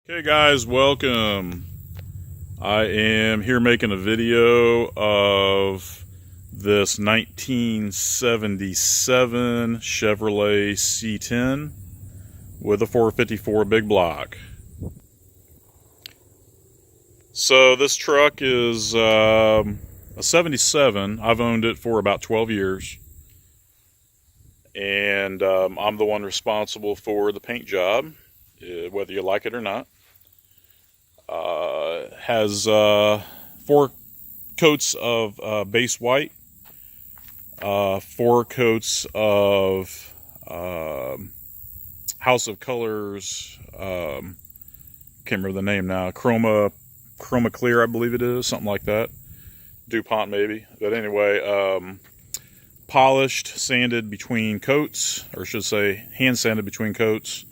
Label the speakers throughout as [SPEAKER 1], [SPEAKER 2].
[SPEAKER 1] Okay guys, welcome. I am here making a video of this 1977 Chevrolet C10 with a 454 big block. So this truck is a 77. I've owned it for about 12 years. And I'm the one responsible for the paint job, whether you like it or not. Has 4 coats of base white, 4 coats of House of Colors, can't remember the name now, Chroma Clear, I believe it is, something like that, DuPont maybe, but anyway, polished, sanded between coats, or I should say hand sanded between coats.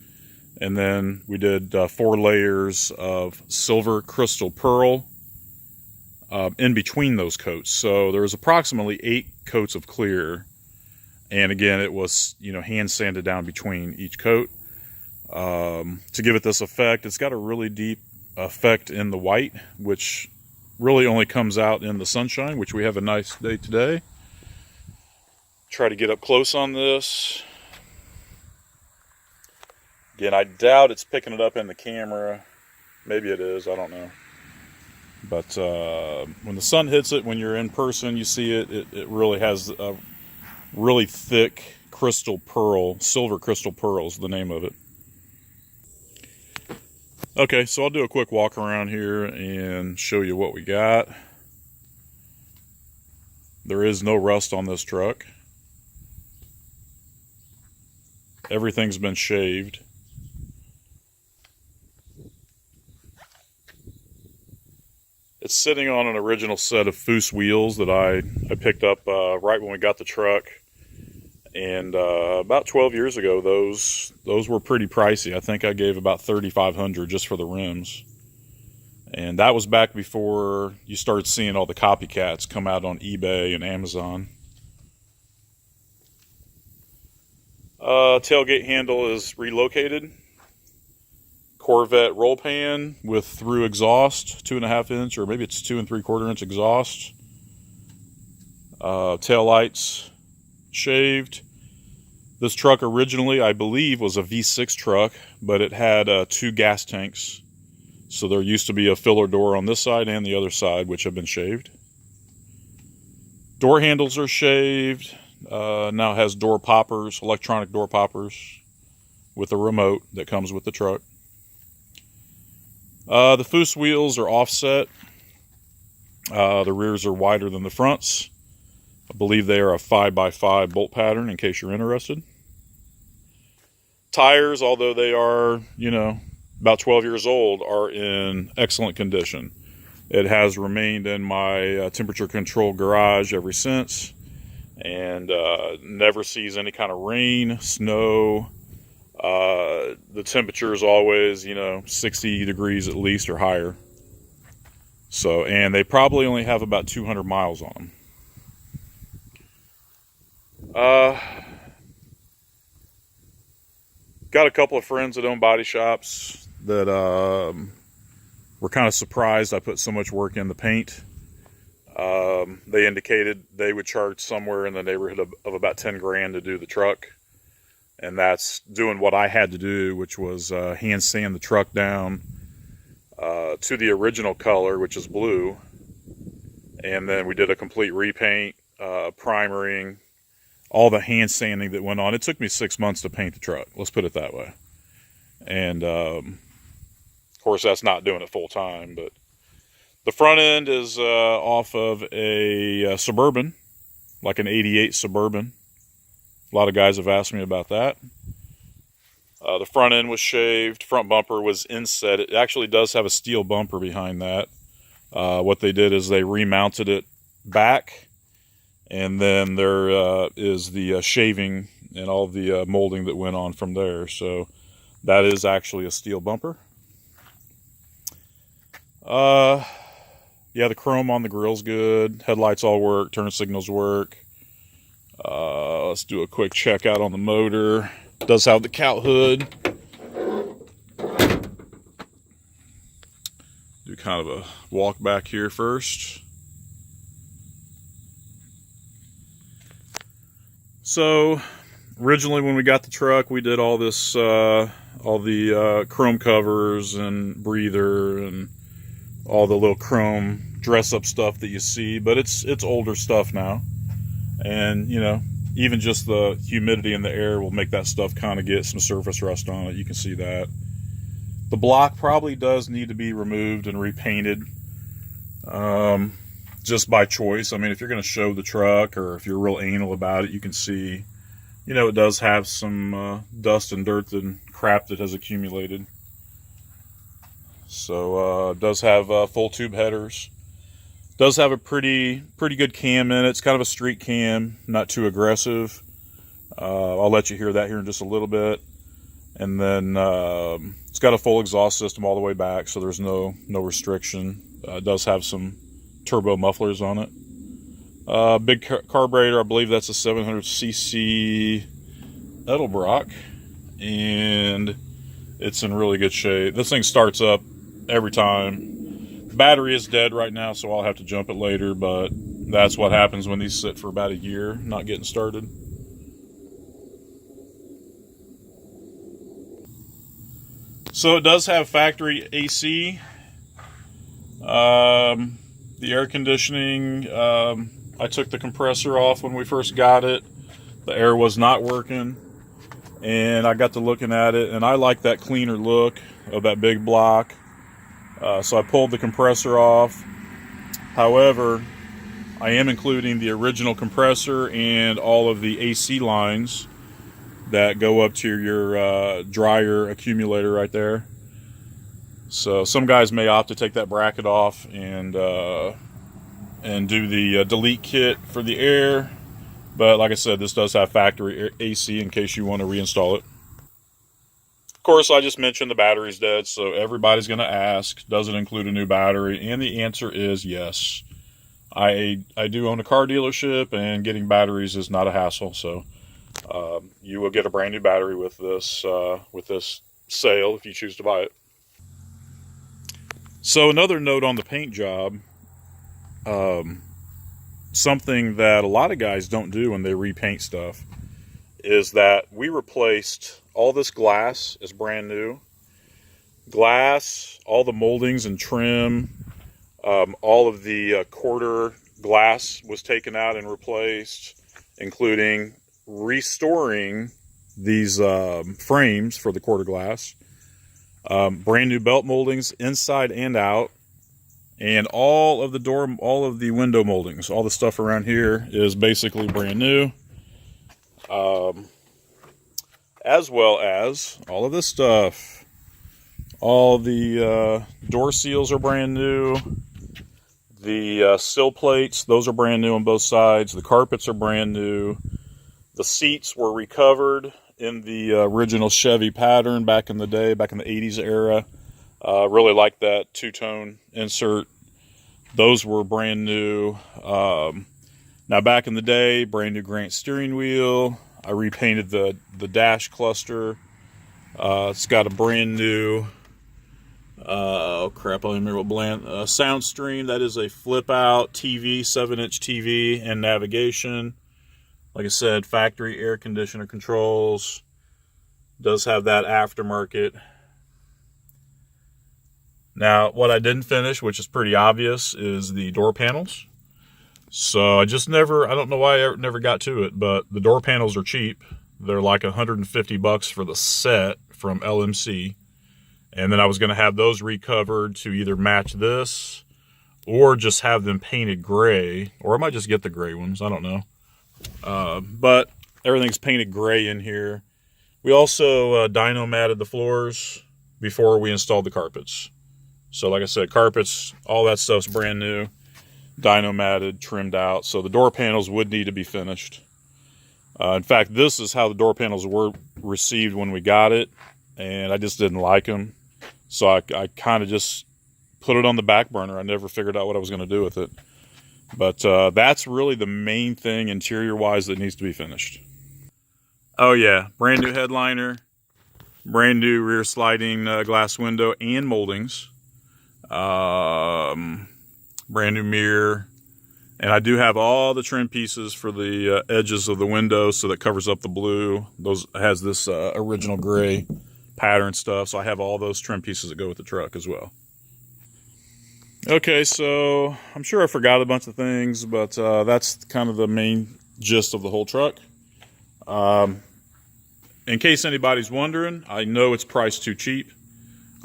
[SPEAKER 1] And then we did 4 layers of silver crystal pearl in between those coats. So there was approximately 8 coats of clear. And again, it was, hand sanded down between each coat. To give it this effect, it's got a really deep effect in the white, which really only comes out in the sunshine, which we have a nice day today. Try to get up close on this. Again, I doubt it's picking it up in the camera. Maybe it is, I don't know. But when the sun hits it, when you're in person, you see it. It really has a really thick crystal pearl, silver crystal pearl is the name of it. Okay, so I'll do a quick walk around here and show you what we got. There is no rust on this truck. Everything's been shaved. It's sitting on an original set of Foose wheels that I picked up right when we got the truck. And about 12 years ago, those were pretty pricey. I think I gave about $3,500 just for the rims. And that was back before you started seeing all the copycats come out on eBay and Amazon. Tailgate handle is relocated. Corvette roll pan with through exhaust, 2.5 inch, or maybe it's 2 3/4 inch exhaust. Tail lights shaved. This truck originally, I believe, was a V6 truck, but it had 2 gas tanks. So there used to be a filler door on this side and the other side, which have been shaved. Door handles are shaved. Now has door poppers, electronic door poppers with a remote that comes with the truck. The Foose wheels are offset. The rears are wider than the fronts. I believe they are a 5x5 bolt pattern, in case you're interested. Tires, although they are, about 12 years old, are in excellent condition. It has remained in my temperature controlled garage ever since, and never sees any kind of rain, snow. The temperature is always, 60 degrees at least or higher. So, and they probably only have about 200 miles on them. Got a couple of friends that own body shops that were kind of surprised I put so much work in the paint. They indicated they would charge somewhere in the neighborhood of about 10 grand to do the truck. And that's doing what I had to do, which was hand sand the truck down to the original color, which is blue. And then we did a complete repaint, primering, all the hand sanding that went on. It took me 6 months to paint the truck, let's put it that way. And of course, that's not doing it full time, but the front end is off of a Suburban, like an 88 Suburban. A lot of guys have asked me about that. The front end was shaved. Front bumper was inset. It actually does have a steel bumper behind that. What they did is they remounted it back. And then there is the shaving and all the molding that went on from there. So that is actually a steel bumper. Yeah, the chrome on the grill's good. Headlights all work. Turn signals work. Let's do a quick check out on the motor. It does have the cowl hood. Do kind of a walk back here first. So originally when we got the truck, we did all this, all the chrome covers and breather and all the little chrome dress-up stuff that you see, but it's older stuff now, and you know, even just the humidity in the air will make that stuff kind of get some surface rust on it. You can see that. The block probably does need to be removed and repainted, just by choice. I mean, if you're going to show the truck, or if you're real anal about it, you can see, you know, it does have some dust and dirt and crap that has accumulated. So it does have full tube headers. Does have a pretty good cam in it. It's kind of a street cam, not too aggressive. I'll let you hear that here in just a little bit. And then it's got a full exhaust system all the way back, so there's no restriction. It does have some turbo mufflers on it. Big carburetor, I believe that's a 700cc Edelbrock, and it's in really good shape. This thing starts up every time. The battery is dead right now, so I'll have to jump it later, but that's what happens when these sit for about a year not getting started. So it does have factory AC. The air conditioning, I took the compressor off when we first got it. The air was not working, and I got to looking at it, and I like that cleaner look of that big block. So I pulled the compressor off. However, I am including the original compressor and all of the AC lines that go up to your dryer accumulator right there. So some guys may opt to take that bracket off and do the delete kit for the air. But like I said, this does have factory AC in case you want to reinstall it. Of course, I just mentioned the battery's dead, so everybody's going to ask, does it include a new battery? And the answer is yes. I do own a car dealership, and getting batteries is not a hassle. So you will get a brand new battery with this sale if you choose to buy it. So another note on the paint job, something that a lot of guys don't do when they repaint stuff is that we replaced all this glass is brand new. Glass, all the moldings and trim, all of the quarter glass was taken out and replaced, including restoring these frames for the quarter glass. Brand new belt moldings inside and out, and all of the door, all of the window moldings, all the stuff around here is basically brand new. As well as all of this stuff. All the door seals are brand new. The sill plates, those are brand new on both sides. The carpets are brand new. The seats were recovered in the original Chevy pattern back in the day, back in the 80s era. Really like that two-tone insert. Those were brand new. Now back in the day, brand new Grant steering wheel. I repainted the dash cluster. It's got a brand new, oh crap, I don't remember what sound stream. That is a flip out TV, 7-inch TV and navigation. Like I said, factory air conditioner controls. Does have that aftermarket. Now, what I didn't finish, which is pretty obvious, is the door panels. So I don't know why I never got to it, but the door panels are cheap. They're like $150 for the set from LMC. And then I was going to have those recovered to either match this or just have them painted gray, or I might just get the gray ones. I don't know. But everything's painted gray in here. We also dyno matted the floors before we installed the carpets. So like I said, carpets, all that stuff's brand new. Dyno matted, trimmed out. So the door panels would need to be finished. In fact, this is how the door panels were received when we got it, and I just didn't like them. So I kind of just put it on the back burner. I never figured out what I was going to do with it. But that's really the main thing interior-wise that needs to be finished. Oh yeah, brand new headliner, brand new rear sliding glass window and moldings. brand new mirror. And I do have all the trim pieces for the edges of the window, so that covers up the blue. Those has this original gray pattern stuff. So I have all those trim pieces that go with the truck as well. Okay, so I'm sure I forgot a bunch of things, but that's kind of the main gist of the whole truck. In case anybody's wondering, I know it's priced too cheap.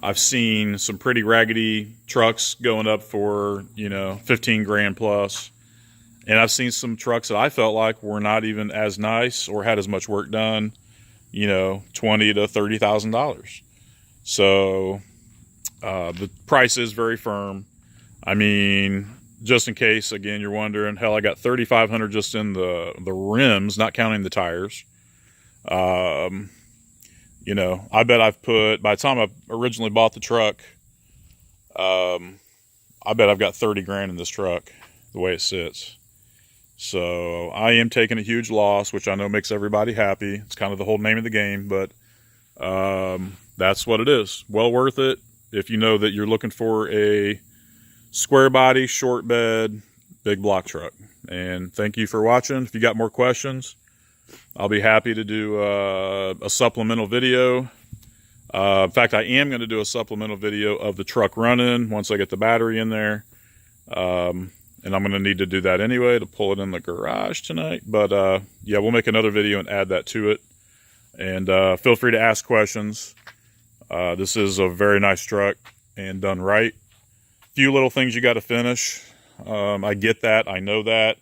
[SPEAKER 1] I've seen some pretty raggedy trucks going up for, 15 grand plus. And I've seen some trucks that I felt like were not even as nice or had as much work done, $20,000 to $30,000. So the price is very firm. I mean, just in case, again, you're wondering, hell, I got $3,500 just in the rims, not counting the tires. I bet I've put, by the time I originally bought the truck, I bet I've got 30 grand in this truck, the way it sits. So I am taking a huge loss, which I know makes everybody happy. It's kind of the whole name of the game, but that's what it is. Well worth it if you know that you're looking for a square body, short bed, big block truck. And thank you for watching. If you got more questions, I'll be happy to do a supplemental video. In fact, I am going to do a supplemental video of the truck running once I get the battery in there. And I'm going to need to do that anyway to pull it in the garage tonight. But yeah, we'll make another video and add that to it. And feel free to ask questions. This is a very nice truck and done right. Few little things you got to finish. I get that. I know that.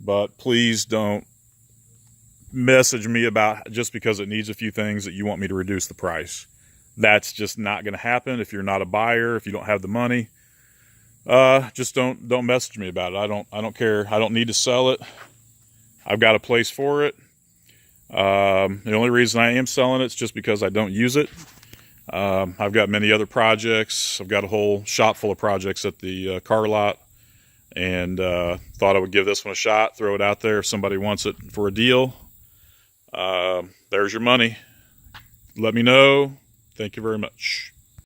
[SPEAKER 1] But please don't message me about just because it needs a few things that you want me to reduce the price. That's just not going to happen. If you're not a buyer, if you don't have the money, just don't message me about it. I don't care. I don't need to sell it. I've got a place for it. The only reason I am selling it is just because I don't use it. I've got many other projects. I've got a whole shop full of projects at the car lot, and thought I would give this one a shot, throw it out there if somebody wants it for a deal. There's your money. Let me know. Thank you very much.